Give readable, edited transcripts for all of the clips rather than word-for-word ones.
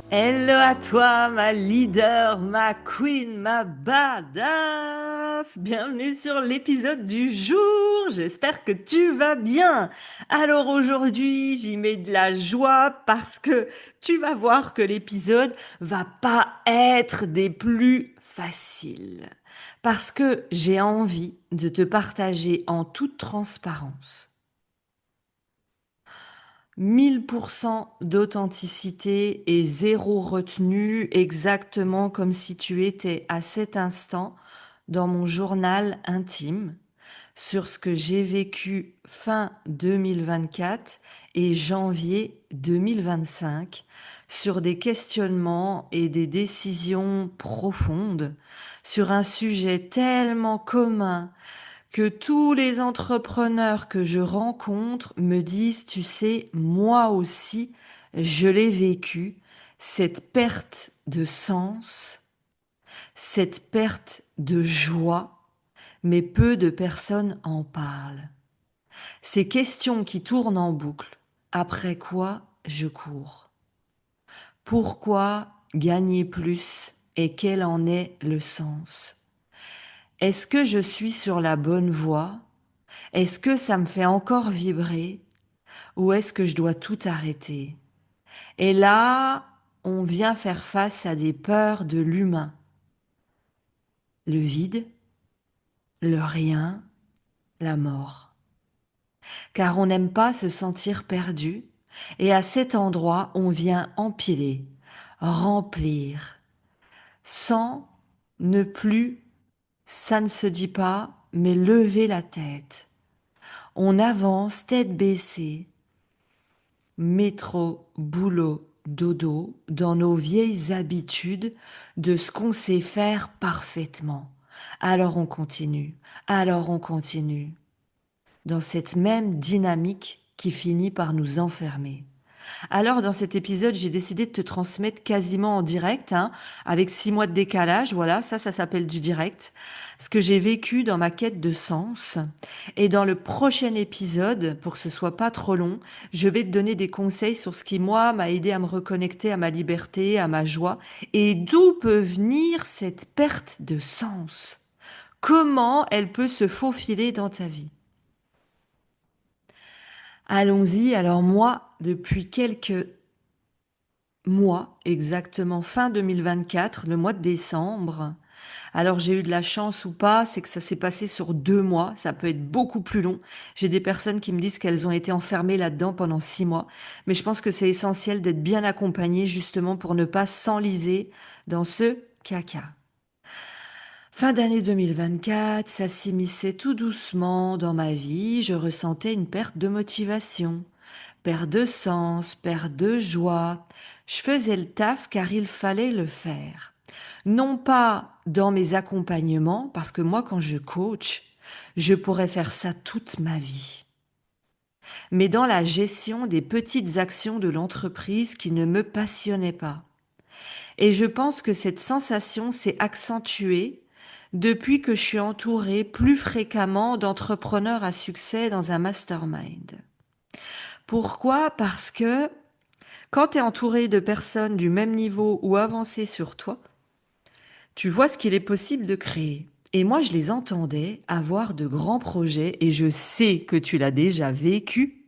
Hello à toi, ma leader, ma queen, ma badass. Bienvenue sur l'épisode du jour. J'espère que tu vas bien. Alors aujourd'hui, j'y mets de la joie parce que tu vas voir que l'épisode va pas être des plus faciles. Parce que j'ai envie de te partager en toute transparence 1000% d'authenticité et zéro retenue, exactement comme si tu étais à cet instant dans mon journal intime sur ce que j'ai vécu fin 2024 et janvier 2025, sur des questionnements et des décisions profondes, sur un sujet tellement commun que tous les entrepreneurs que je rencontre me disent, tu sais, moi aussi, je l'ai vécu, cette perte de sens, cette perte de joie, mais peu de personnes en parlent. Ces questions qui tournent en boucle, après quoi je cours? Pourquoi gagner plus et quel en est le sens? Est-ce que je suis sur la bonne voie? Est-ce que ça me fait encore vibrer ou est-ce que je dois tout arrêter? Et là, on vient faire face à des peurs de l'humain. Le vide, le rien, la mort. Car on n'aime pas se sentir perdu et à cet endroit, on vient empiler, remplir, sans ne plus, ça ne se dit pas, mais lever la tête. On avance tête baissée, métro, boulot, dodo, dans nos vieilles habitudes de ce qu'on sait faire parfaitement. Alors on continue, alors on continue, dans cette même dynamique qui finit par nous enfermer. Alors, dans cet épisode, j'ai décidé de te transmettre quasiment en direct, hein, avec 6 mois de décalage. Voilà, ça s'appelle du direct. Ce que j'ai vécu dans ma quête de sens. Et dans le prochain épisode, pour que ce soit pas trop long, je vais te donner des conseils sur ce qui, moi, m'a aidé à me reconnecter à ma liberté, à ma joie, et d'où peut venir cette perte de sens. Comment elle peut se faufiler dans ta vie. Allons-y. Alors moi, depuis quelques mois, exactement fin 2024, le mois de décembre. Alors j'ai eu de la chance ou pas, c'est que ça s'est passé sur 2 mois, ça peut être beaucoup plus long. J'ai des personnes qui me disent qu'elles ont été enfermées là-dedans pendant 6 mois, mais je pense que c'est essentiel d'être bien accompagné justement pour ne pas s'enliser dans ce caca. Fin d'année 2024, ça s'immisçait tout doucement dans ma vie, je ressentais une perte de motivation, perte de sens, perte de joie. Je faisais le taf car il fallait le faire. Non pas dans mes accompagnements, parce que moi, quand je coach, je pourrais faire ça toute ma vie, mais dans la gestion des petites actions de l'entreprise qui ne me passionnaient pas. Et je pense que cette sensation s'est accentuée depuis que je suis entourée plus fréquemment d'entrepreneurs à succès dans un mastermind. Pourquoi? Parce que quand tu es entouré de personnes du même niveau ou avancées sur toi, tu vois ce qu'il est possible de créer. Et moi, je les entendais avoir de grands projets et je sais que tu l'as déjà vécu.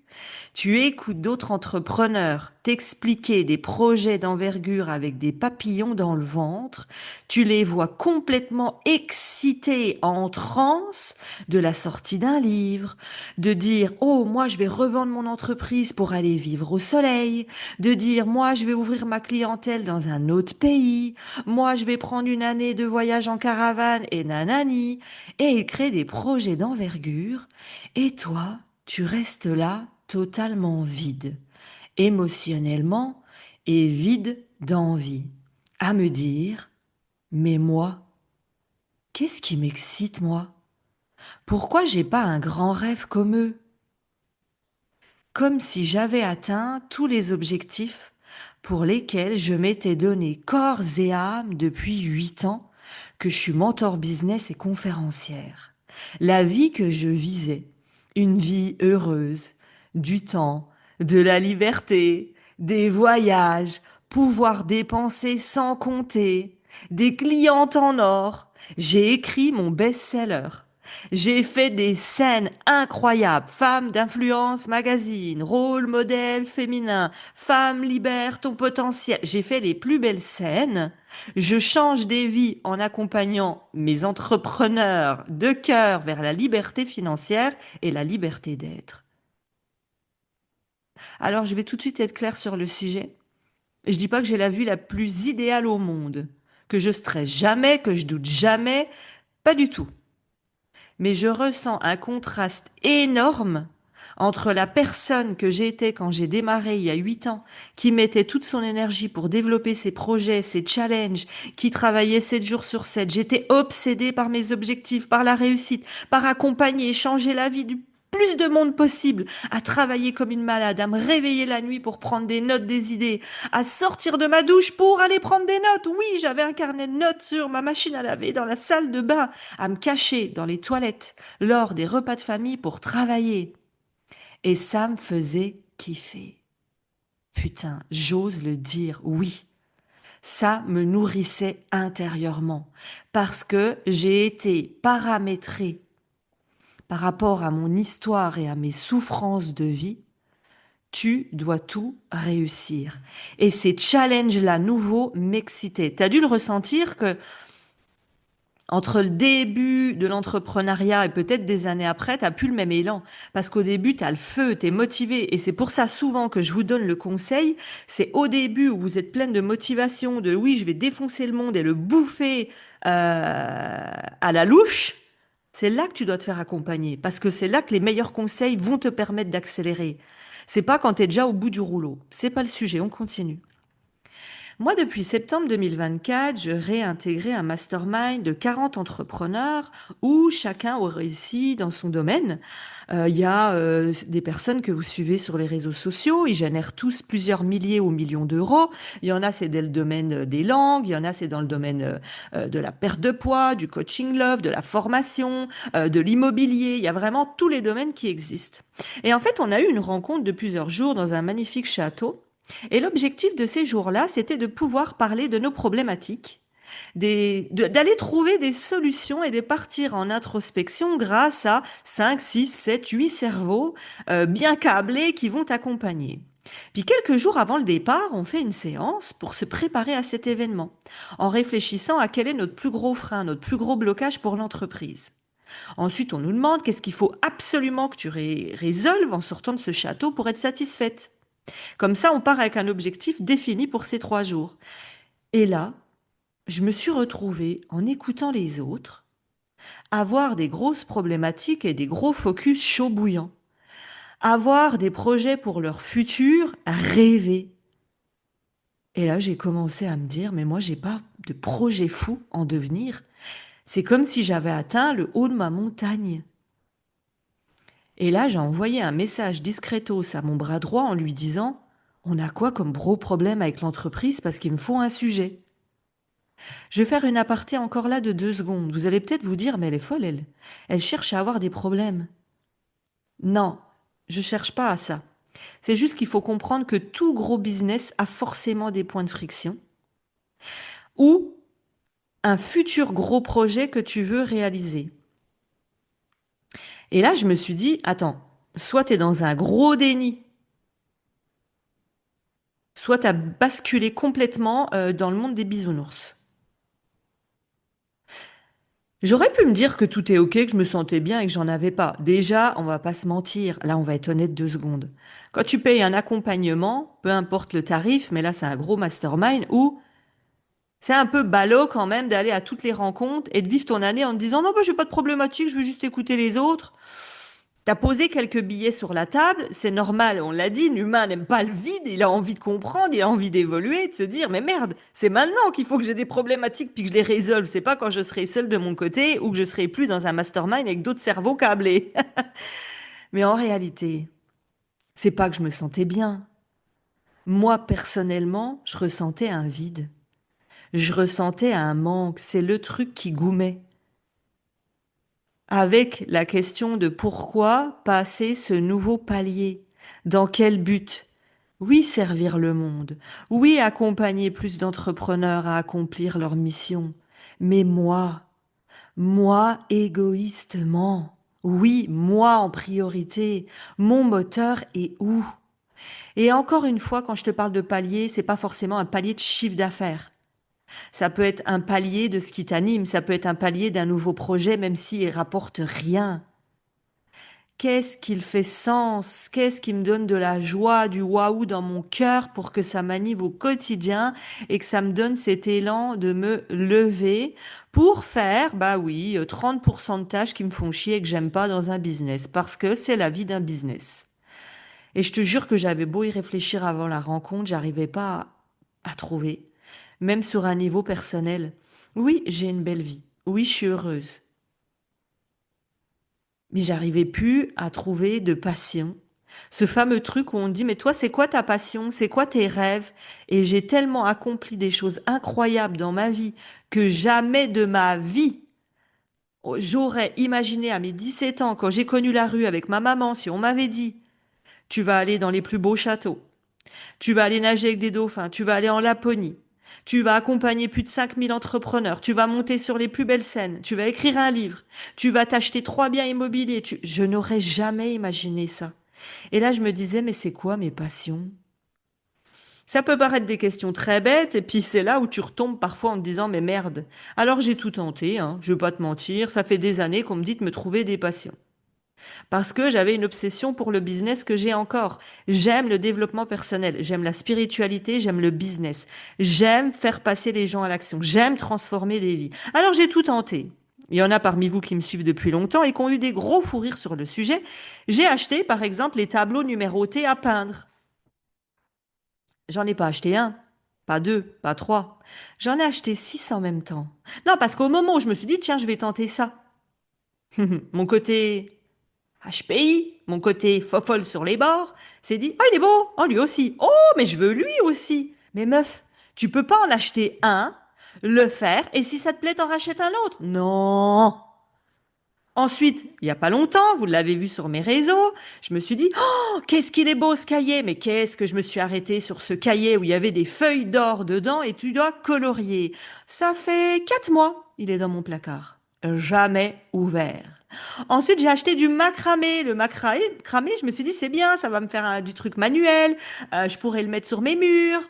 Tu écoutes d'autres entrepreneurs t'expliquer des projets d'envergure avec des papillons dans le ventre. Tu les vois complètement excités, en transe de la sortie d'un livre, de dire, oh, moi, je vais revendre mon entreprise pour aller vivre au soleil, de dire, moi, je vais ouvrir ma clientèle dans un autre pays, moi, je vais prendre une année de voyage en caravane et nanani. Et ils créent des projets d'envergure. Et toi, tu restes là totalement vide, émotionnellement et vide d'envie, à me dire, mais moi, qu'est-ce qui m'excite, moi? Pourquoi j'ai pas un grand rêve comme eux? Comme si j'avais atteint tous les objectifs pour lesquels je m'étais donné corps et âme depuis 8 ans, que je suis mentor business et conférencière. La vie que je visais, une vie heureuse, du temps, de la liberté, des voyages, pouvoir dépenser sans compter, des clientes en or. J'ai écrit mon best-seller. J'ai fait des scènes incroyables. Femme d'influence magazine, rôle modèle féminin, femme libère ton potentiel. J'ai fait les plus belles scènes. Je change des vies en accompagnant mes entrepreneurs de cœur vers la liberté financière et la liberté d'être. Alors, je vais tout de suite être claire sur le sujet. Je dis pas que j'ai la vie la plus idéale au monde, que je stresse jamais, que je doute jamais, pas du tout. Mais je ressens un contraste énorme entre la personne que j'étais quand j'ai démarré il y a 8 ans, qui mettait toute son énergie pour développer ses projets, ses challenges, qui travaillait 7 jours sur 7. J'étais obsédée par mes objectifs, par la réussite, par accompagner, changer la vie du plus de monde possible, à travailler comme une malade, à me réveiller la nuit pour prendre des notes, des idées, à sortir de ma douche pour aller prendre des notes. Oui, j'avais un carnet de notes sur ma machine à laver dans la salle de bain, à me cacher dans les toilettes lors des repas de famille pour travailler. Et ça me faisait kiffer. Putain, j'ose le dire, oui. Ça me nourrissait intérieurement parce que j'ai été paramétrée par rapport à mon histoire et à mes souffrances de vie. Tu dois tout réussir. Et ces challenges-là nouveaux m'excitaient. Tu as dû le ressentir que entre le début de l'entrepreneuriat et peut-être des années après, tu n'as plus le même élan. Parce qu'au début, tu as le feu, tu es motivé. Et c'est pour ça souvent que je vous donne le conseil, c'est au début où vous êtes pleine de motivation, de oui, je vais défoncer le monde et le bouffer à la louche. C'est là que tu dois te faire accompagner. Parce que c'est là que les meilleurs conseils vont te permettre d'accélérer. C'est pas quand tu es déjà au bout du rouleau. C'est pas le sujet, on continue. Moi, depuis septembre 2024, je réintégrais un mastermind de 40 entrepreneurs où chacun a réussi dans son domaine. Il y a des personnes que vous suivez sur les réseaux sociaux, ils génèrent tous plusieurs milliers ou millions d'euros. Il y en a, c'est dans le domaine des langues, il y en a, c'est dans le domaine de la perte de poids, du coaching love, de la formation, de l'immobilier. Il y a vraiment tous les domaines qui existent. Et en fait, on a eu une rencontre de plusieurs jours dans un magnifique château. Et l'objectif de ces jours-là, c'était de pouvoir parler de nos problématiques, d'aller trouver des solutions et de partir en introspection grâce à 5, 6, 7, 8 cerveaux bien câblés qui vont t'accompagner. Puis quelques jours avant le départ, on fait une séance pour se préparer à cet événement, en réfléchissant à quel est notre plus gros frein, notre plus gros blocage pour l'entreprise. Ensuite, on nous demande qu'est-ce qu'il faut absolument que tu résolves en sortant de ce château pour être satisfaite. Comme ça, on part avec un objectif défini pour ces 3 jours. Et là, je me suis retrouvée, en écoutant les autres, à avoir des grosses problématiques et des gros focus chauds bouillants. Avoir des projets pour leur futur, rêver. Et là, j'ai commencé à me dire, mais moi, j'ai pas de projet fou en devenir. C'est comme si j'avais atteint le haut de ma montagne. Et là, j'ai envoyé un message discretos à mon bras droit en lui disant, on a quoi comme gros problème avec l'entreprise parce qu'il me faut un sujet. Je vais faire une aparté encore là de 2 secondes. Vous allez peut-être vous dire, mais elle est folle, elle. Elle cherche à avoir des problèmes. Non, je cherche pas à ça. C'est juste qu'il faut comprendre que tout gros business a forcément des points de friction ou un futur gros projet que tu veux réaliser. Et là, je me suis dit, attends, soit tu es dans un gros déni, soit tu as basculé complètement dans le monde des bisounours. J'aurais pu me dire que tout est ok, que je me sentais bien et que j'en avais pas. Déjà, on va pas se mentir. Là, on va être honnête 2 secondes. Quand tu payes un accompagnement, peu importe le tarif, mais là, c'est un gros mastermind où c'est un peu ballot quand même d'aller à toutes les rencontres et de vivre ton année en te disant non, bah, j'ai pas de problématique, je veux juste écouter les autres. T'as posé quelques billets sur la table, c'est normal, on l'a dit, l'humain n'aime pas le vide, il a envie de comprendre, il a envie d'évoluer, de se dire, mais merde, c'est maintenant qu'il faut que j'ai des problématiques puis que je les résolve, c'est pas quand je serai seul de mon côté ou que je serai plus dans un mastermind avec d'autres cerveaux câblés. Mais en réalité, c'est pas que je me sentais bien. Moi, personnellement, je ressentais un vide. Je ressentais un manque, c'est le truc qui goumait. Avec la question de pourquoi passer ce nouveau palier? Dans quel but? Oui, servir le monde. Oui, accompagner plus d'entrepreneurs à accomplir leur mission. Mais moi égoïstement. Oui, moi en priorité. Mon moteur est où? Et encore une fois, quand je te parle de palier, c'est pas forcément un palier de chiffre d'affaires. Ça peut être un palier de ce qui t'anime, ça peut être un palier d'un nouveau projet, même s'il rapporte rien. Qu'est-ce qu'il fait sens? Qu'est-ce qui me donne de la joie, du waouh dans mon cœur pour que ça m'anime au quotidien et que ça me donne cet élan de me lever pour faire, bah oui, 30% de tâches qui me font chier et que j'aime pas dans un business parce que c'est la vie d'un business. Et je te jure que j'avais beau y réfléchir avant la rencontre, j'arrivais pas à trouver, même sur un niveau personnel. Oui, j'ai une belle vie. Oui, je suis heureuse. Mais j'arrivais plus à trouver de passion. Ce fameux truc où on dit, mais toi, c'est quoi ta passion? C'est quoi tes rêves? Et j'ai tellement accompli des choses incroyables dans ma vie que jamais de ma vie, j'aurais imaginé à mes 17 ans, quand j'ai connu la rue avec ma maman, si on m'avait dit, tu vas aller dans les plus beaux châteaux, tu vas aller nager avec des dauphins, tu vas aller en Laponie, tu vas accompagner plus de 5000 entrepreneurs, tu vas monter sur les plus belles scènes, tu vas écrire un livre, tu vas t'acheter 3 biens immobiliers. Je n'aurais jamais imaginé ça. Et là, je me disais, mais c'est quoi mes passions? Ça peut paraître des questions très bêtes, et puis c'est là où tu retombes parfois en te disant, mais merde. Alors j'ai tout tenté, hein, je vais pas te mentir, ça fait des années qu'on me dit de me trouver des passions. Parce que j'avais une obsession pour le business que j'ai encore. J'aime le développement personnel, j'aime la spiritualité, j'aime le business. J'aime faire passer les gens à l'action, j'aime transformer des vies. Alors j'ai tout tenté. Il y en a parmi vous qui me suivent depuis longtemps et qui ont eu des gros fous rires sur le sujet. J'ai acheté, par exemple, les tableaux numérotés à peindre. J'en ai pas acheté un, pas deux, pas trois. J'en ai acheté 6 en même temps. Non, parce qu'au moment où je me suis dit, tiens, je vais tenter ça. Mon côté HPI, mon côté fofolle sur les bords, s'est dit, oh, il est beau, oh, lui aussi. Oh, mais je veux lui aussi. Mais meuf, tu peux pas en acheter un, le faire, et si ça te plaît, t'en rachètes un autre. Non. Ensuite, il n'y a pas longtemps, vous l'avez vu sur mes réseaux, je me suis dit, oh, qu'est-ce qu'il est beau ce cahier, mais qu'est-ce que je me suis arrêtée sur ce cahier où il y avait des feuilles d'or dedans et tu dois colorier. Ça fait 4 mois, il est dans mon placard. Jamais ouvert. Ensuite, j'ai acheté du macramé. Le macramé, je me suis dit, c'est bien, ça va me faire du truc manuel, je pourrais le mettre sur mes murs.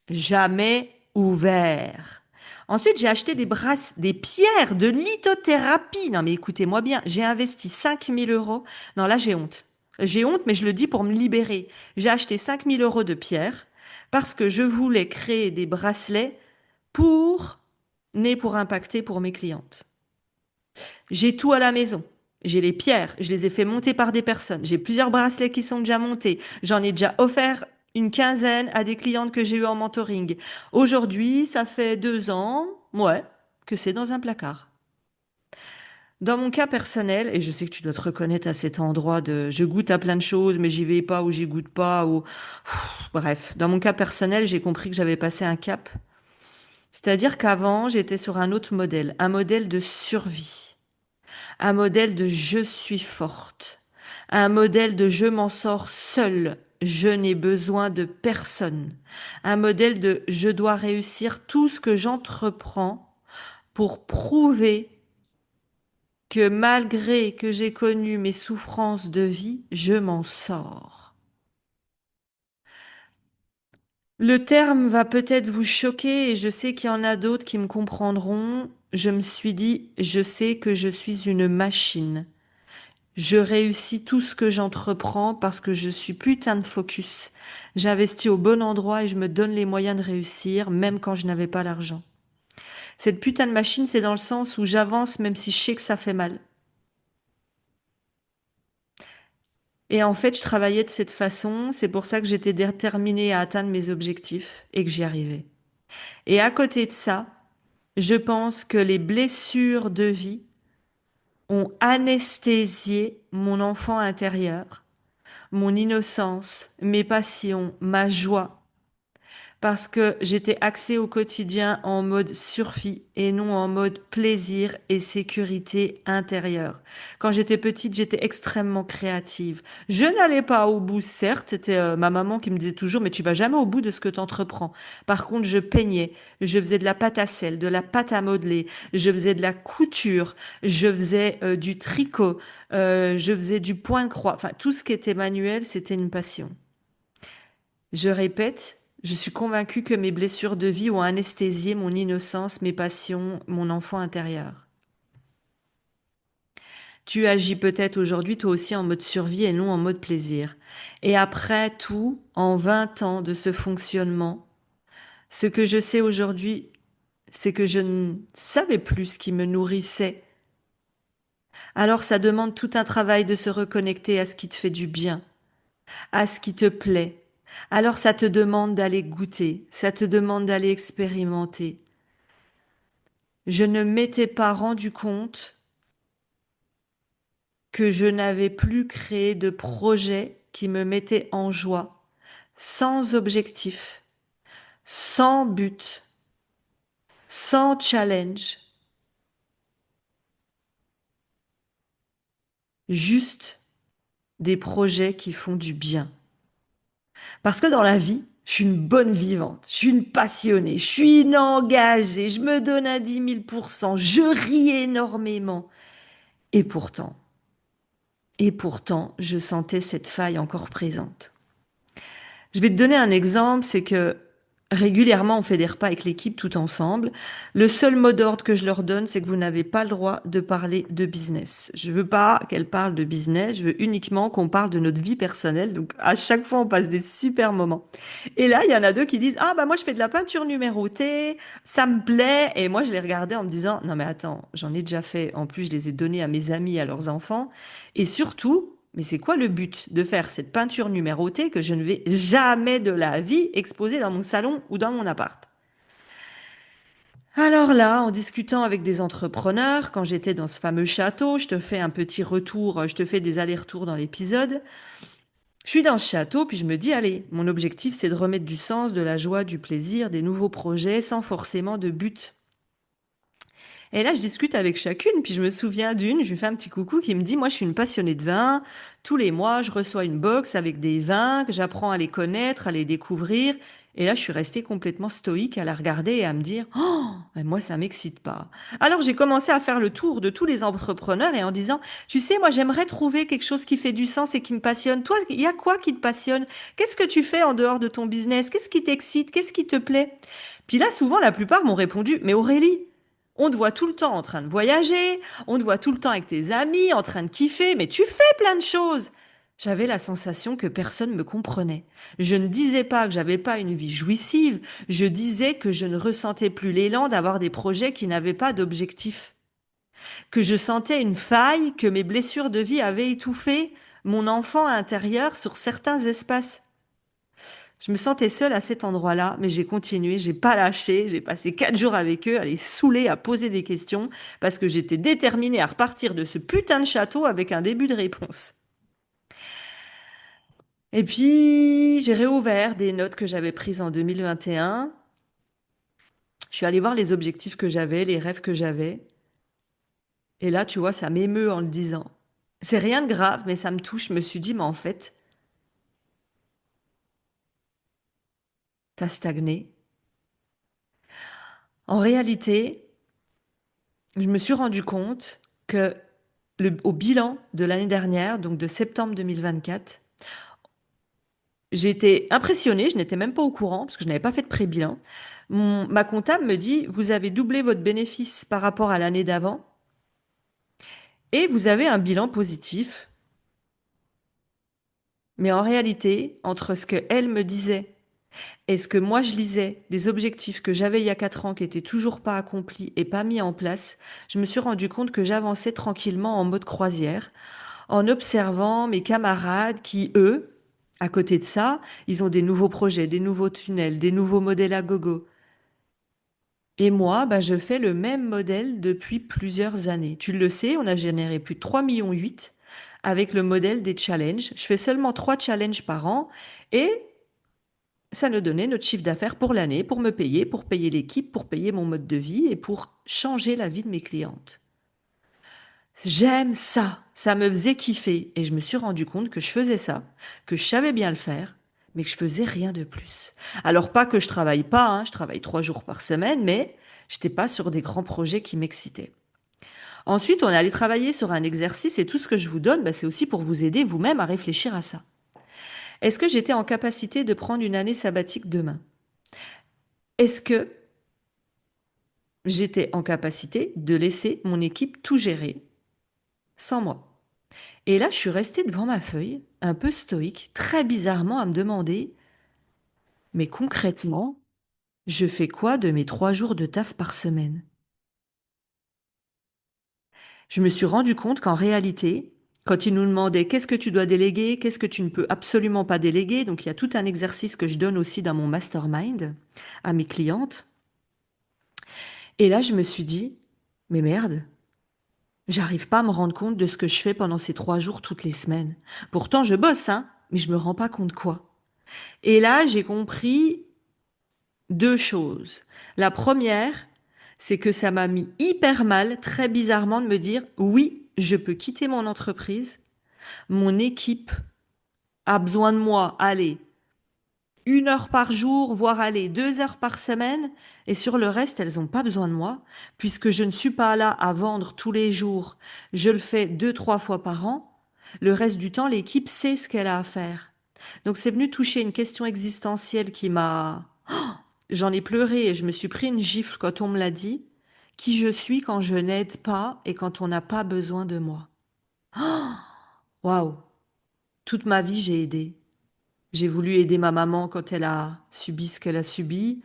Jamais ouvert. Ensuite, j'ai acheté des pierres de lithothérapie. Non, mais écoutez-moi bien, j'ai investi 5 000 euros. Non, là, j'ai honte. J'ai honte, mais je le dis pour me libérer. J'ai acheté 5 000 euros de pierres parce que je voulais créer des bracelets pour, nés pour impacter pour mes clientes. J'ai tout à la maison. J'ai les pierres, je les ai fait monter par des personnes. J'ai plusieurs bracelets qui sont déjà montés. J'en ai déjà offert une quinzaine à des clientes que j'ai eues en mentoring. Aujourd'hui, ça fait 2 ans, ouais, que c'est dans un placard. Dans mon cas personnel, et je sais que tu dois te reconnaître à cet endroit de je goûte à plein de choses, mais j'y vais pas ou j'y goûte pas, ou bref, dans mon cas personnel, j'ai compris que j'avais passé un cap. C'est-à-dire qu'avant, j'étais sur un autre modèle, un modèle de survie. Un modèle de je suis forte, un modèle de je m'en sors seule, je n'ai besoin de personne, un modèle de je dois réussir tout ce que j'entreprends pour prouver que malgré que j'ai connu mes souffrances de vie, je m'en sors. Le terme va peut-être vous choquer et je sais qu'il y en a d'autres qui me comprendront. Je me suis dit, je sais que je suis une machine. Je réussis tout ce que j'entreprends parce que je suis putain de focus. J'investis au bon endroit et je me donne les moyens de réussir, même quand je n'avais pas l'argent. Cette putain de machine, c'est dans le sens où j'avance même si je sais que ça fait mal. Et en fait, je travaillais de cette façon. C'est pour ça que j'étais déterminée à atteindre mes objectifs et que j'y arrivais. Et à côté de ça, je pense que les blessures de vie ont anesthésié mon enfant intérieur, mon innocence, mes passions, ma joie. parce que j'étais axée au quotidien en mode survie et non en mode plaisir et sécurité intérieure. Quand j'étais petite, j'étais extrêmement créative. Je n'allais pas au bout, certes, c'était ma maman qui me disait toujours, mais tu vas jamais au bout de ce que tu entreprends. Par contre, je peignais, je faisais de la pâte à sel, de la pâte à modeler, je faisais de la couture, je faisais du tricot, je faisais du point de croix. Enfin, tout ce qui était manuel, c'était une passion. Je répète, je suis convaincue que mes blessures de vie ont anesthésié mon innocence, mes passions, mon enfant intérieur. Tu agis peut-être aujourd'hui toi aussi en mode survie et non en mode plaisir. Et après tout, en 20 ans de ce fonctionnement, ce que je sais aujourd'hui, c'est que je ne savais plus ce qui me nourrissait. Alors ça demande tout un travail de se reconnecter à ce qui te fait du bien, à ce qui te plaît. Alors ça te demande d'aller goûter, ça te demande d'aller expérimenter. Je ne m'étais pas rendu compte que je n'avais plus créé de projet qui me mettait en joie, sans objectif, sans but, sans challenge, juste des projets qui font du bien. Parce que dans la vie, je suis une bonne vivante, je suis une passionnée, je suis une engagée, je me donne à 10 000%, je ris énormément. Et pourtant, je sentais cette faille encore présente. Je vais te donner un exemple, c'est que régulièrement, on fait des repas avec l'équipe tout ensemble. Le seul mot d'ordre que je leur donne, c'est que vous n'avez pas le droit de parler de business. Je veux pas qu'elles parlent de business, je veux uniquement qu'on parle de notre vie personnelle. Donc, à chaque fois, on passe des super moments. Et là, il y en a deux qui disent, ah, bah, moi, je fais de la peinture numérotée, ça me plaît. Et moi, je les regardais en me disant, non, mais attends, j'en ai déjà fait. En plus, je les ai donnés à mes amis, à leurs enfants. Et surtout, mais c'est quoi le but de faire cette peinture numérotée que je ne vais jamais de la vie exposer dans mon salon ou dans mon appart? Alors là, en discutant avec des entrepreneurs, quand j'étais dans ce fameux château, je te fais un petit retour, je te fais des allers-retours dans l'épisode. Je suis dans ce château, puis je me dis, allez, mon objectif, c'est de remettre du sens, de la joie, du plaisir, des nouveaux projets, sans forcément de but. Et là, je discute avec chacune, puis je me souviens d'une, je lui fais un petit coucou qui me dit, moi, je suis une passionnée de vin. Tous les mois, je reçois une box avec des vins, que j'apprends à les connaître, à les découvrir. Et là, je suis restée complètement stoïque à la regarder et à me dire, oh, mais moi, ça m'excite pas. Alors, j'ai commencé à faire le tour de tous les entrepreneurs et en disant, tu sais, moi, j'aimerais trouver quelque chose qui fait du sens et qui me passionne. Toi, il y a quoi qui te passionne? Qu'est-ce que tu fais en dehors de ton business? Qu'est-ce qui t'excite? Qu'est-ce qui te plaît? Puis là, souvent, la plupart m'ont répondu, mais Aurélie, on te voit tout le temps en train de voyager, on te voit tout le temps avec tes amis, en train de kiffer, mais tu fais plein de choses. J'avais la sensation que personne me comprenait. Je ne disais pas que j'avais pas une vie jouissive, je disais que je ne ressentais plus l'élan d'avoir des projets qui n'avaient pas d'objectif, que je sentais une faille, que mes blessures de vie avaient étouffé mon enfant intérieur sur certains espaces. Je me sentais seule à cet endroit-là, mais j'ai continué, j'ai pas lâché, j'ai passé 4 jours avec eux, à les saouler, à poser des questions, parce que j'étais déterminée à repartir de ce putain de château avec un début de réponse. Et puis, j'ai réouvert des notes que j'avais prises en 2021. Je suis allée voir les objectifs que j'avais, les rêves que j'avais. Et là, tu vois, ça m'émeut en le disant. C'est rien de grave, mais ça me touche. Je me suis dit, mais en fait, t'as stagné. En réalité, je me suis rendu compte que au bilan de l'année dernière, donc de septembre 2024, j'ai été impressionnée, je n'étais même pas au courant parce que je n'avais pas fait de pré-bilan. Ma comptable me dit, vous avez doublé votre bénéfice par rapport à l'année d'avant et vous avez un bilan positif. Mais en réalité, entre ce que elle me disait et ce que moi je lisais, des objectifs que j'avais il y a 4 ans qui étaient toujours pas accomplis et pas mis en place, je me suis rendu compte que j'avançais tranquillement en mode croisière en observant mes camarades qui, eux, à côté de ça, ils ont des nouveaux projets, des nouveaux tunnels, des nouveaux modèles à gogo. Et moi, bah, je fais le même modèle depuis plusieurs années. Tu le sais, on a généré plus de 3,8 millions avec le modèle des challenges. Je fais seulement 3 challenges par an et Ça nous donnait notre chiffre d'affaires pour l'année, pour payer l'équipe, pour payer mon mode de vie et pour changer la vie de mes clientes. J'aime ça, ça me faisait kiffer et je me suis rendu compte que je faisais ça, que je savais bien le faire, mais que je faisais rien de plus. Alors pas que je travaille pas, hein, je travaille 3 jours par semaine, mais j'étais pas sur des grands projets qui m'excitaient. Ensuite, on est allé travailler sur un exercice et tout ce que je vous donne, bah, c'est aussi pour vous aider vous-même à réfléchir à ça. Est-ce que j'étais en capacité de prendre une année sabbatique demain? Est-ce que j'étais en capacité de laisser mon équipe tout gérer sans moi? Et là, je suis restée devant ma feuille, un peu stoïque, très bizarrement à me demander, mais concrètement, je fais quoi de mes 3 jours de taf par semaine? Je me suis rendu compte qu'en réalité, quand ils nous demandaient qu'est-ce que tu dois déléguer, qu'est-ce que tu ne peux absolument pas déléguer, donc il y a tout un exercice que je donne aussi dans mon mastermind à mes clientes. Et là, je me suis dit, mais merde, j'arrive pas à me rendre compte de ce que je fais pendant ces 3 jours toutes les semaines. Pourtant, je bosse, hein, mais je me rends pas compte quoi. Et là, j'ai compris deux choses. La première, c'est que ça m'a mis hyper mal, très bizarrement, de me dire, oui, je peux quitter mon entreprise, mon équipe a besoin de moi, allez, 1 heure par jour, voire allez, 2 heures par semaine, et sur le reste, elles n'ont pas besoin de moi, puisque je ne suis pas là à vendre tous les jours, je le fais 2, 3 fois par an. Le reste du temps, l'équipe sait ce qu'elle a à faire. Donc c'est venu toucher une question existentielle qui m'a... J'en ai pleuré et je me suis pris une gifle quand on me l'a dit. Qui je suis quand je n'aide pas et quand on n'a pas besoin de moi. Waouh! Toute ma vie, j'ai aidé. J'ai voulu aider ma maman quand elle a subi ce qu'elle a subi.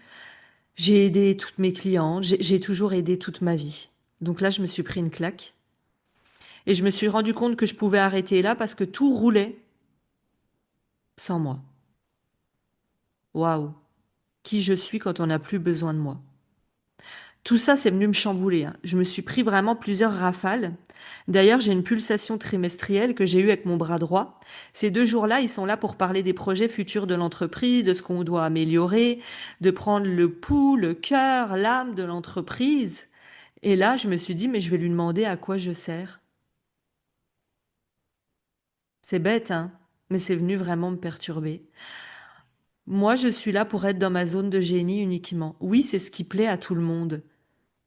J'ai aidé toutes mes clientes. J'ai toujours aidé toute ma vie. Donc là, je me suis pris une claque. Et je me suis rendu compte que je pouvais arrêter là parce que tout roulait sans moi. Waouh! Qui je suis quand on n'a plus besoin de moi. Tout ça, c'est venu me chambouler, hein. Je me suis pris vraiment plusieurs rafales. D'ailleurs, j'ai une pulsation trimestrielle que j'ai eue avec mon bras droit. Ces 2 jours-là, ils sont là pour parler des projets futurs de l'entreprise, de ce qu'on doit améliorer, de prendre le pouls, le cœur, l'âme de l'entreprise. Et là, je me suis dit, mais je vais lui demander à quoi je sers. C'est bête, hein, mais c'est venu vraiment me perturber. Moi, je suis là pour être dans ma zone de génie uniquement. Oui, c'est ce qui plaît à tout le monde.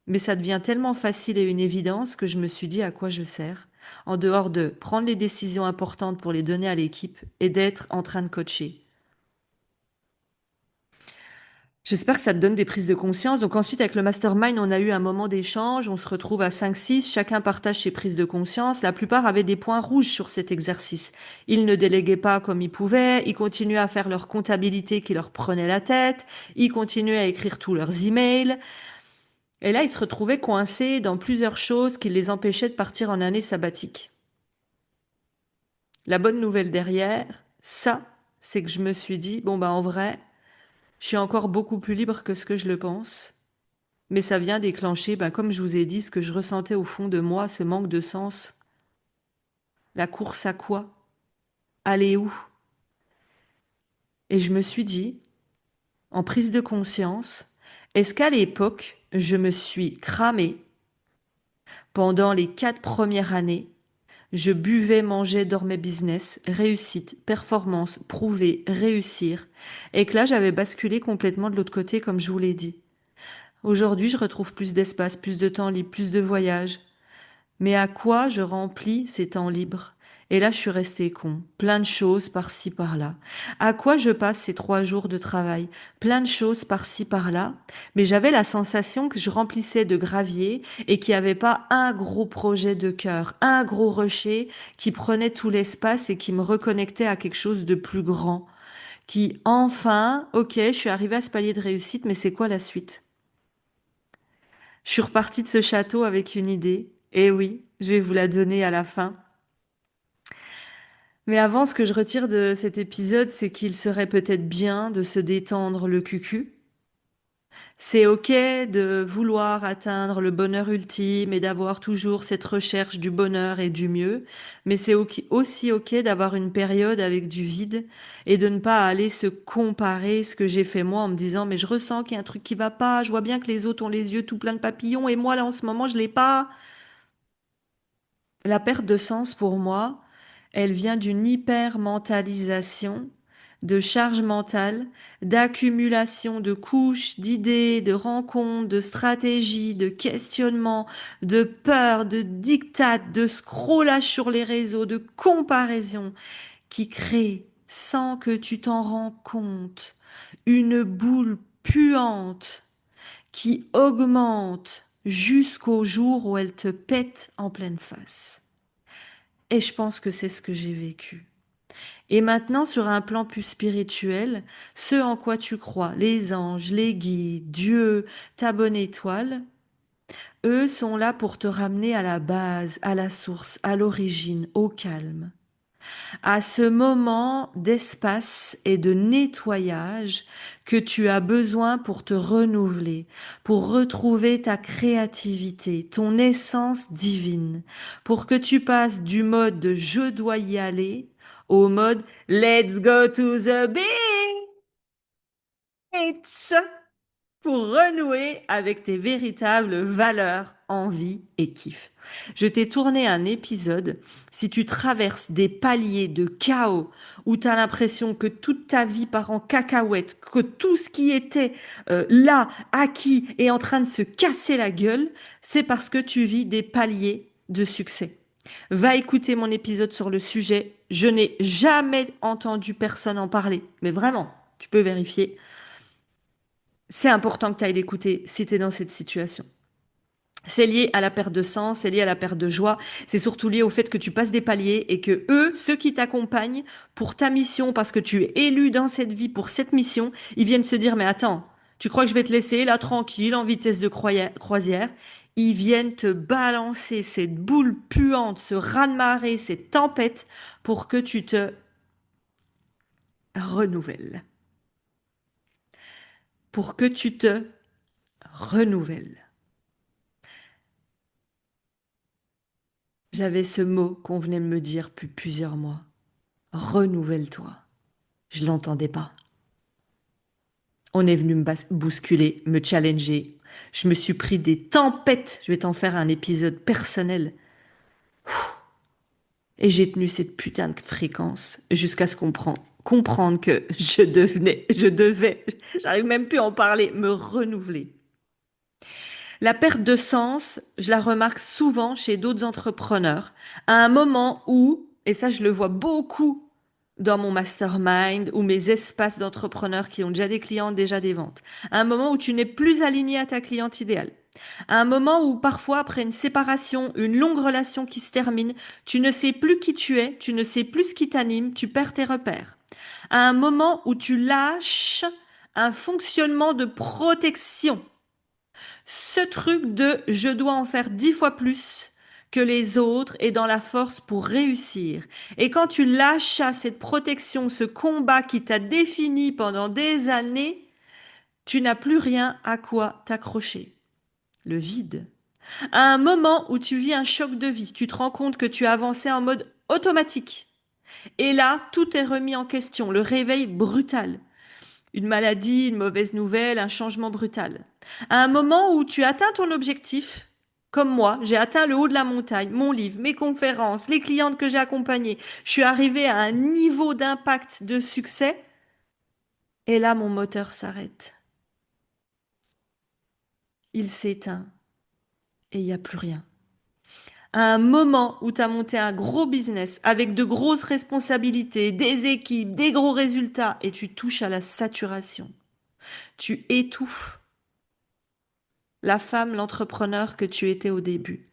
Mais ça devient tellement facile et une évidence que je me suis dit à quoi je sers, en dehors de prendre les décisions importantes pour les donner à l'équipe et d'être en train de coacher. J'espère que ça te donne des prises de conscience. Donc ensuite, avec le mastermind, on a eu un moment d'échange, on se retrouve à 5, 6, chacun partage ses prises de conscience. La plupart avaient des points rouges sur cet exercice. Ils ne déléguaient pas comme ils pouvaient, ils continuaient à faire leur comptabilité qui leur prenait la tête, ils continuaient à écrire tous leurs emails. Et là, ils se retrouvaient coincés dans plusieurs choses qui les empêchaient de partir en année sabbatique. La bonne nouvelle derrière, ça, c'est que je me suis dit, bon, bah, en vrai, je suis encore beaucoup plus libre que ce que je le pense. Mais ça vient déclencher, ben, comme je vous ai dit, ce que je ressentais au fond de moi, ce manque de sens. La course à quoi? Aller où? Et je me suis dit, en prise de conscience, est-ce qu'à l'époque, je me suis cramée pendant les 4 premières années? Je buvais, mangeais, dormais business, réussite, performance, prouver, réussir. Et que là, j'avais basculé complètement de l'autre côté, comme je vous l'ai dit. Aujourd'hui, je retrouve plus d'espace, plus de temps libre, plus de voyages. Mais à quoi je remplis ces temps libres? Et là, je suis restée con. Plein de choses par-ci, par-là. À quoi je passe ces 3 jours de travail? Plein de choses par-ci, par-là. Mais j'avais la sensation que je remplissais de gravier et qu'il n'y avait pas un gros projet de cœur, un gros rocher qui prenait tout l'espace et qui me reconnectait à quelque chose de plus grand. Qui, enfin, ok, je suis arrivée à ce palier de réussite, mais c'est quoi la suite? Je suis repartie de ce château avec une idée. Et oui, je vais vous la donner à la fin. Mais avant, ce que je retire de cet épisode, c'est qu'il serait peut-être bien de se détendre le cucu, C'est OK de vouloir atteindre le bonheur ultime et d'avoir toujours cette recherche du bonheur et du mieux, mais c'est aussi OK d'avoir une période avec du vide et de ne pas aller se comparer ce que j'ai fait moi en me disant mais je ressens qu'il y a un truc qui va pas, je vois bien que les autres ont les yeux tout pleins de papillons et moi là en ce moment je l'ai pas. La perte de sens pour moi, elle vient d'une hypermentalisation, de charge mentale, d'accumulation de couches, d'idées, de rencontres, de stratégies, de questionnements, de peur, de dictats, de scrollage sur les réseaux, de comparaison qui crée, sans que tu t'en rends compte, une boule puante qui augmente jusqu'au jour où elle te pète en pleine face. Et je pense que c'est ce que j'ai vécu. Et maintenant, sur un plan plus spirituel, ce en quoi tu crois, les anges, les guides, Dieu, ta bonne étoile, eux sont là pour te ramener à la base, à la source, à l'origine, au calme, à ce moment d'espace et de nettoyage que tu as besoin pour te renouveler, pour retrouver ta créativité, ton essence divine, pour que tu passes du mode de je dois y aller au mode let's go to the beach pour renouer avec tes véritables valeurs, envies et kiffs. Je t'ai tourné un épisode, si tu traverses des paliers de chaos, où tu as l'impression que toute ta vie part en cacahuète, que tout ce qui était là, acquis, est en train de se casser la gueule, c'est parce que tu vis des paliers de succès. Va écouter mon épisode sur le sujet. Je n'ai jamais entendu personne en parler, mais vraiment, tu peux vérifier. C'est important que tu ailles l'écouter si tu es dans cette situation. C'est lié à la perte de sens, c'est lié à la perte de joie, c'est surtout lié au fait que tu passes des paliers et que eux, ceux qui t'accompagnent pour ta mission, parce que tu es élu dans cette vie pour cette mission, ils viennent se dire, mais attends, tu crois que je vais te laisser là tranquille, en vitesse de croisière? Ils viennent te balancer cette boule puante, ce raz-de-marée, cette tempête pour que tu te renouvelles. Pour que tu te renouvelles. J'avais ce mot qu'on venait de me dire depuis plusieurs mois. Renouvelle-toi. Je l'entendais pas. On est venu me bousculer, me challenger. Je me suis pris des tempêtes. Je vais t'en faire un épisode personnel. Et j'ai tenu cette putain de fréquence jusqu'à ce qu'on comprendre que je devais, j'arrive même plus à en parler, me renouveler. La perte de sens, je la remarque souvent chez d'autres entrepreneurs, à un moment où, et ça je le vois beaucoup dans mon mastermind ou mes espaces d'entrepreneurs qui ont déjà des clients, déjà des ventes, à un moment où tu n'es plus aligné à ta cliente idéale, à un moment où parfois après une séparation, une longue relation qui se termine, tu ne sais plus qui tu es, tu ne sais plus ce qui t'anime, tu perds tes repères, à un moment où tu lâches un fonctionnement de protection, ce truc de je dois en faire 10 fois plus que les autres et dans la force pour réussir. Et quand tu lâches à cette protection, ce combat qui t'a défini pendant des années, tu n'as plus rien à quoi t'accrocher. Le vide. À un moment où tu vis un choc de vie, tu te rends compte que tu as avancé en mode automatique. Et là, tout est remis en question. Le réveil brutal. Une maladie, une mauvaise nouvelle, un changement brutal. À un moment où tu atteins ton objectif, comme moi, j'ai atteint le haut de la montagne, mon livre, mes conférences, les clientes que j'ai accompagnées, je suis arrivée à un niveau d'impact de succès, et là, mon moteur s'arrête. Il s'éteint et il n'y a plus rien. À un moment où tu as monté un gros business avec de grosses responsabilités, des équipes, des gros résultats, et tu touches à la saturation, tu étouffes la femme, l'entrepreneur que tu étais au début.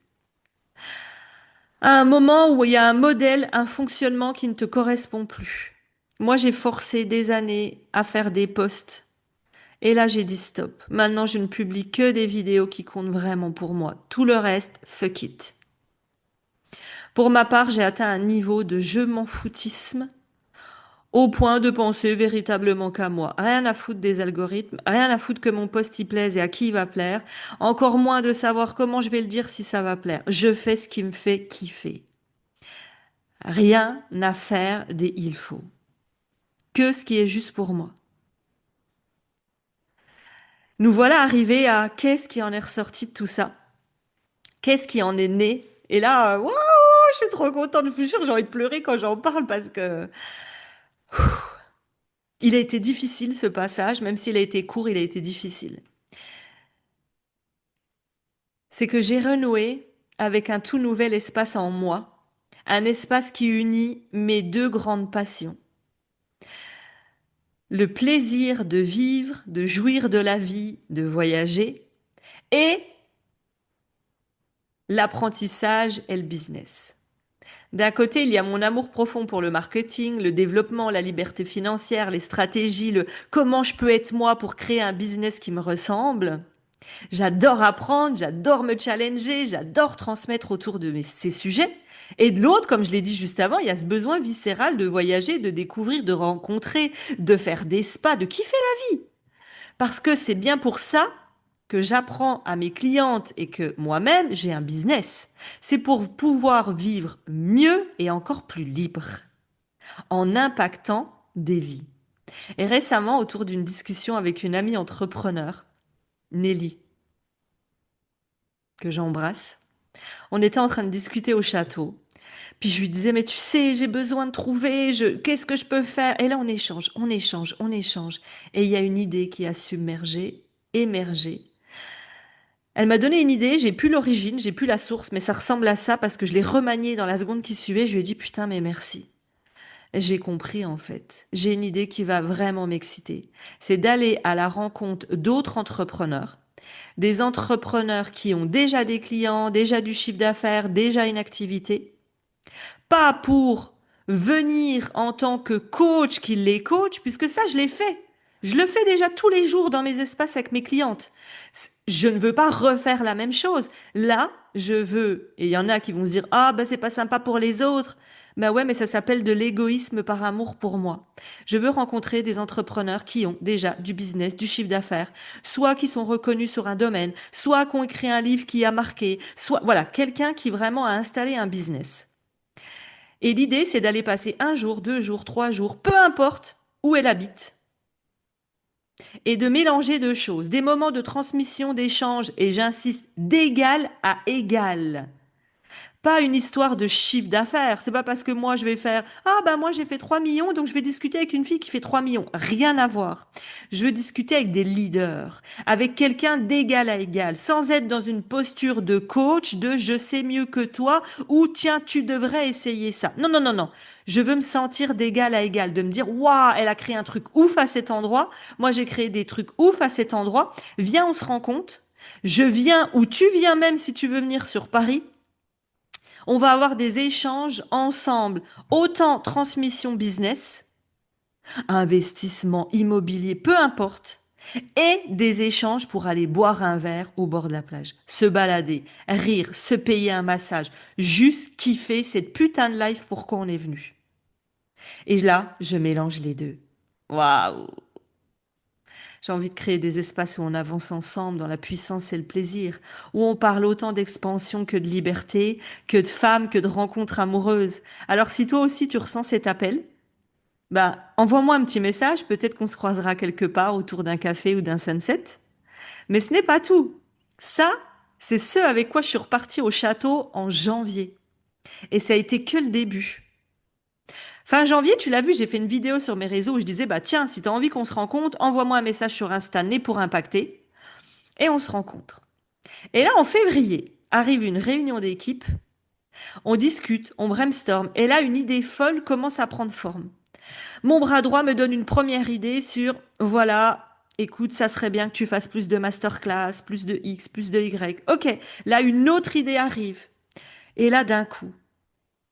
À un moment où il y a un modèle, un fonctionnement qui ne te correspond plus. Moi, j'ai forcé des années à faire des posts. Et là, j'ai dit stop. Maintenant, je ne publie que des vidéos qui comptent vraiment pour moi. Tout le reste, fuck it. Pour ma part, j'ai atteint un niveau de je m'en foutisme au point de penser véritablement qu'à moi. Rien à foutre des algorithmes, rien à foutre que mon post y plaise et à qui il va plaire, encore moins de savoir comment je vais le dire si ça va plaire. Je fais ce qui me fait kiffer. Rien à faire des il faut. Que ce qui est juste pour moi. Nous voilà arrivés à qu'est-ce qui en est ressorti de tout ça? Qu'est-ce qui en est né? Et là, waouh, je suis trop contente, je vous jure, j'ai envie de pleurer quand j'en parle parce que il a été difficile ce passage, même s'il a été court, il a été difficile. C'est que j'ai renoué avec un tout nouvel espace en moi, un espace qui unit mes deux grandes passions. Le plaisir de vivre, de jouir de la vie, de voyager, et l'apprentissage et le business. D'un côté, il y a mon amour profond pour le marketing, le développement, la liberté financière, les stratégies, le comment je peux être moi pour créer un business qui me ressemble. J'adore apprendre, j'adore me challenger, j'adore transmettre autour de ces sujets. Et de l'autre, comme je l'ai dit juste avant, il y a ce besoin viscéral de voyager, de découvrir, de rencontrer, de faire des spas, de kiffer la vie. Parce que c'est bien pour ça que j'apprends à mes clientes et que moi-même, j'ai un business. C'est pour pouvoir vivre mieux et encore plus libre, en impactant des vies. Et récemment, autour d'une discussion avec une amie entrepreneur, Nelly, que j'embrasse, on était en train de discuter au château. Puis je lui disais, mais tu sais, j'ai besoin de trouver, qu'est-ce que je peux faire? Et là, on échange, on échange, on échange. Et il y a une idée qui a submergé, émergé. Elle m'a donné une idée, j'ai plus l'origine, j'ai plus la source, mais ça ressemble à ça parce que je l'ai remanié dans la seconde qui suivait. Je lui ai dit, putain, mais merci. Et j'ai compris en fait. J'ai une idée qui va vraiment m'exciter. C'est d'aller à la rencontre d'autres entrepreneurs, des entrepreneurs qui ont déjà des clients, déjà du chiffre d'affaires, déjà une activité, pas pour venir en tant que coach qui les coach, puisque ça, je l'ai fait. Je le fais déjà tous les jours dans mes espaces avec mes clientes. Je ne veux pas refaire la même chose. Là, je veux, et il y en a qui vont se dire, ah, ben, c'est pas sympa pour les autres. Ben ouais, mais ça s'appelle de l'égoïsme par amour pour moi. Je veux rencontrer des entrepreneurs qui ont déjà du business, du chiffre d'affaires, soit qui sont reconnus sur un domaine, soit qui ont écrit un livre qui a marqué, soit, voilà, quelqu'un qui vraiment a installé un business. Et l'idée, c'est d'aller passer un jour, 2 jours, 3 jours, peu importe où elle habite, et de mélanger deux choses, des moments de transmission, d'échange, et j'insiste, d'égal à égal. Pas une histoire de chiffre d'affaires. C'est pas parce que moi je vais faire ah bah moi j'ai fait 3 millions donc je vais discuter avec une fille qui fait 3 millions. Rien à voir. Je veux discuter avec des leaders, avec quelqu'un d'égal à égal, sans être dans une posture de coach, de je sais mieux que toi ou tiens tu devrais essayer ça. Non non non non. Je veux me sentir d'égal à égal, de me dire waouh elle a créé un truc ouf à cet endroit. Moi j'ai créé des trucs ouf à cet endroit. Viens on se rend compte. Je viens ou tu viens même si tu veux venir sur Paris. On va avoir des échanges ensemble, autant transmission business, investissement immobilier, peu importe, et des échanges pour aller boire un verre au bord de la plage, se balader, rire, se payer un massage, juste kiffer cette putain de life pourquoi on est venu. Et là, je mélange les deux. Waouh! J'ai envie de créer des espaces où on avance ensemble dans la puissance et le plaisir, où on parle autant d'expansion que de liberté, que de femmes, que de rencontres amoureuses. Alors si toi aussi tu ressens cet appel, bah envoie-moi un petit message, peut-être qu'on se croisera quelque part autour d'un café ou d'un sunset. Mais ce n'est pas tout. Ça, c'est ce avec quoi je suis repartie au château en janvier. Et ça a été que le début. Fin janvier, tu l'as vu, j'ai fait une vidéo sur mes réseaux où je disais, bah tiens, si tu as envie qu'on se rencontre, envoie-moi un message sur Insta, né pour impacter. Et on se rencontre. Et là, en février, arrive une réunion d'équipe, on discute, on brainstorm, et là, une idée folle commence à prendre forme. Mon bras droit me donne une première idée sur, voilà, écoute, ça serait bien que tu fasses plus de masterclass, plus de X, plus de Y. Ok, là, une autre idée arrive. Et là, d'un coup,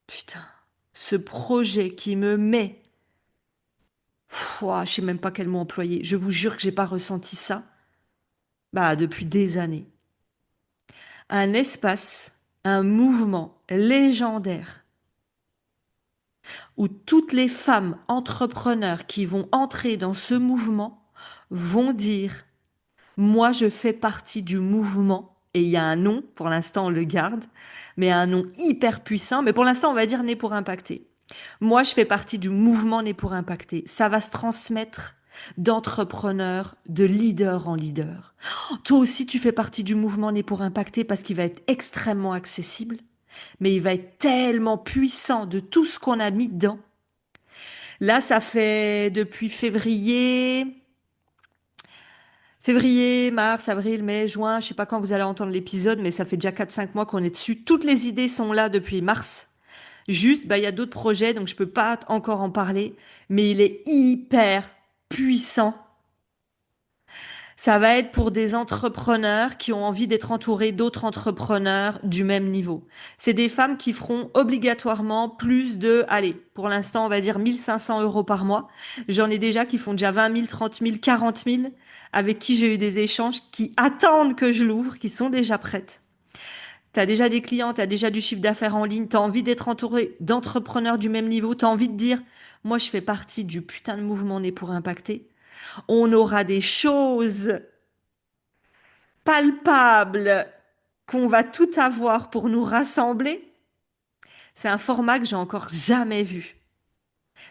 putain, ce projet qui me met, je sais même pas quel mot employer, je vous jure que j'ai pas ressenti ça, bah, depuis des années. Un espace, un mouvement légendaire où toutes les femmes entrepreneurs qui vont entrer dans ce mouvement vont dire, moi je fais partie du mouvement, et il y a un nom, pour l'instant on le garde, mais un nom hyper puissant, mais pour l'instant on va dire né pour impacter. Moi je fais partie du mouvement né pour impacter. Ça va se transmettre d'entrepreneur, de leader en leader. Toi aussi, tu fais partie du mouvement Né pour impacter parce qu'il va être extrêmement accessible, mais il va être tellement puissant de tout ce qu'on a mis dedans. Là, ça fait depuis février, mars, avril, mai, juin, je sais pas quand vous allez entendre l'épisode, mais ça fait déjà 4, 5 mois qu'on est dessus. Toutes les idées sont là depuis mars. Juste, bah, il y a d'autres projets, donc je peux pas encore en parler, mais il est hyper puissant. Ça va être pour des entrepreneurs qui ont envie d'être entourés d'autres entrepreneurs du même niveau. C'est des femmes qui feront obligatoirement plus de, allez, pour l'instant, on va dire 1 500 € par mois. J'en ai déjà qui font déjà 20 000, 30 000, 40 000, avec qui j'ai eu des échanges qui attendent que je l'ouvre, qui sont déjà prêtes. T'as déjà des clients, t'as déjà du chiffre d'affaires en ligne, t'as envie d'être entouré d'entrepreneurs du même niveau, t'as envie de dire, moi, je fais partie du putain de mouvement Né pour impacter. On aura des choses palpable qu'on va tout avoir pour nous rassembler, c'est un format que j'ai encore jamais vu.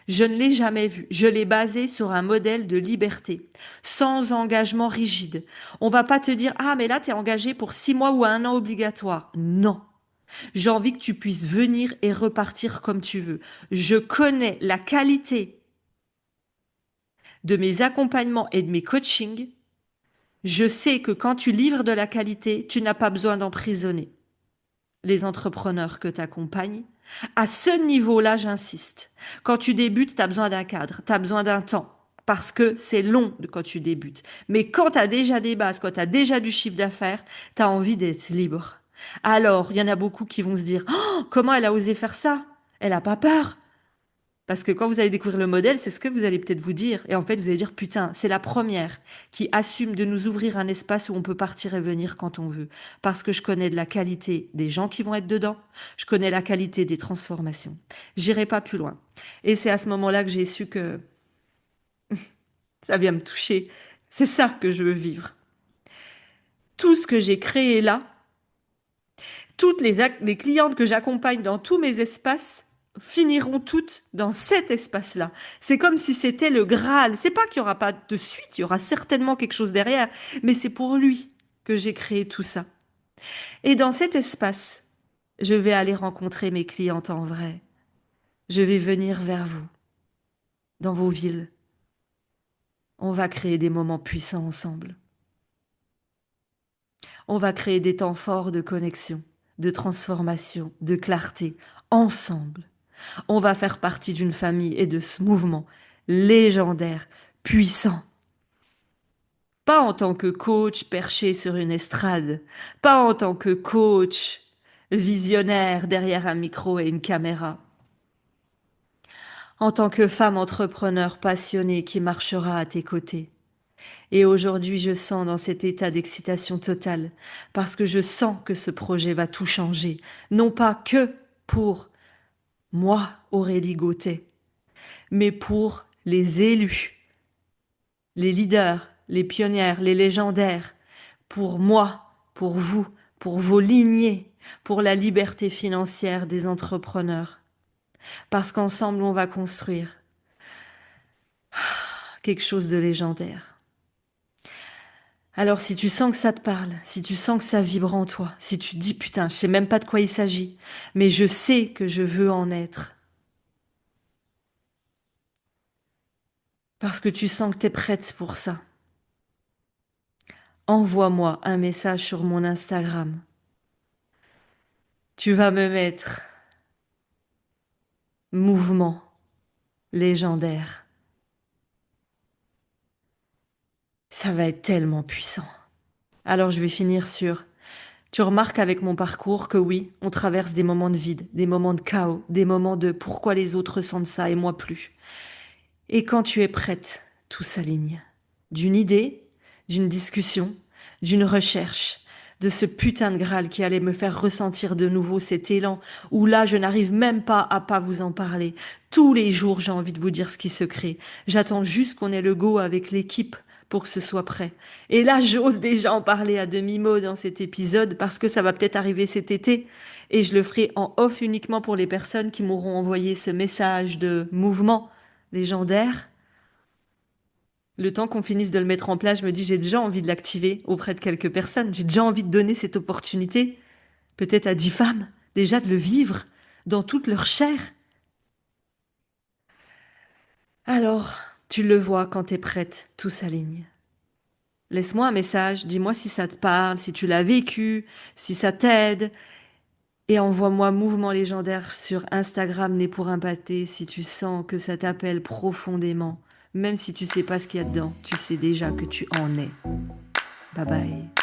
Je ne l'ai jamais vu. Je l'ai basé sur un modèle de liberté, sans engagement rigide. On va pas te dire, ah, mais là, tu es engagé pour 6 mois ou 1 an obligatoire. Non. J'ai envie que tu puisses venir et repartir comme tu veux. Je connais la qualité de mes accompagnements et de mes coachings. Je sais que quand tu livres de la qualité, tu n'as pas besoin d'emprisonner les entrepreneurs que tu accompagnes. À ce niveau-là, j'insiste. Quand tu débutes, tu as besoin d'un cadre, tu as besoin d'un temps, parce que c'est long quand tu débutes. Mais quand tu as déjà des bases, quand tu as déjà du chiffre d'affaires, tu as envie d'être libre. Alors, il y en a beaucoup qui vont se dire, oh, comment elle a osé faire ça? Elle a pas peur. Parce que quand vous allez découvrir le modèle, c'est ce que vous allez peut-être vous dire. Et en fait, vous allez dire, putain, c'est la première qui assume de nous ouvrir un espace où on peut partir et venir quand on veut. Parce que je connais de la qualité des gens qui vont être dedans. Je connais la qualité des transformations. J'irai pas plus loin. Et c'est à ce moment-là que j'ai su que ça vient me toucher. C'est ça que je veux vivre. Tout ce que j'ai créé là, toutes les clientes que j'accompagne dans tous mes espaces finiront toutes dans cet espace-là. C'est comme si c'était le Graal. C'est pas qu'il y aura pas de suite, il y aura certainement quelque chose derrière, mais c'est pour lui que j'ai créé tout ça. Et dans cet espace, je vais aller rencontrer mes clientes en vrai. Je vais venir vers vous, dans vos villes. On va créer des moments puissants ensemble. On va créer des temps forts de connexion, de transformation, de clarté, ensemble. On va faire partie d'une famille et de ce mouvement légendaire, puissant. Pas en tant que coach perché sur une estrade, pas en tant que coach visionnaire derrière un micro et une caméra, en tant que femme entrepreneur passionnée qui marchera à tes côtés. Et aujourd'hui, je sens dans cet état d'excitation totale, parce que je sens que ce projet va tout changer, non pas que pour moi, Aurélie Gauthier, mais pour les élus, les leaders, les pionnières, les légendaires, pour moi, pour vous, pour vos lignées, pour la liberté financière des entrepreneurs. Parce qu'ensemble, on va construire quelque chose de légendaire. Alors si tu sens que ça te parle, si tu sens que ça vibre en toi, si tu te dis putain, je sais même pas de quoi il s'agit, mais je sais que je veux en être, parce que tu sens que tu es prête pour ça, envoie-moi un message sur mon Instagram. Tu vas me mettre mouvement légendaire. Ça va être tellement puissant. Alors je vais finir sur, tu remarques avec mon parcours que oui, on traverse des moments de vide, des moments de chaos, des moments de pourquoi les autres ressentent ça et moi plus. Et quand tu es prête, tout s'aligne. D'une idée, d'une discussion, d'une recherche, de ce putain de Graal qui allait me faire ressentir de nouveau cet élan, où là je n'arrive même pas à pas vous en parler. Tous les jours j'ai envie de vous dire ce qui se crée. J'attends juste qu'on ait le go avec l'équipe pour que ce soit prêt. Et là j'ose déjà en parler à demi-mot dans cet épisode parce que ça va peut-être arriver cet été et je le ferai en off uniquement pour les personnes qui m'auront envoyé ce message de mouvement légendaire. Le temps qu'on finisse de le mettre en place, je me dis, j'ai déjà envie de l'activer auprès de quelques personnes. J'ai déjà envie de donner cette opportunité, peut-être à 10 femmes, déjà de le vivre dans toute leur chair. Alors, tu le vois quand t'es prête, tout s'aligne. Laisse-moi un message, dis-moi si ça te parle, si tu l'as vécu, si ça t'aide, et envoie-moi Mouvement Légendaire sur Instagram Né pour un pâté si tu sens que ça t'appelle profondément. Même si tu sais pas ce qu'il y a dedans, tu sais déjà que tu en es. Bye bye.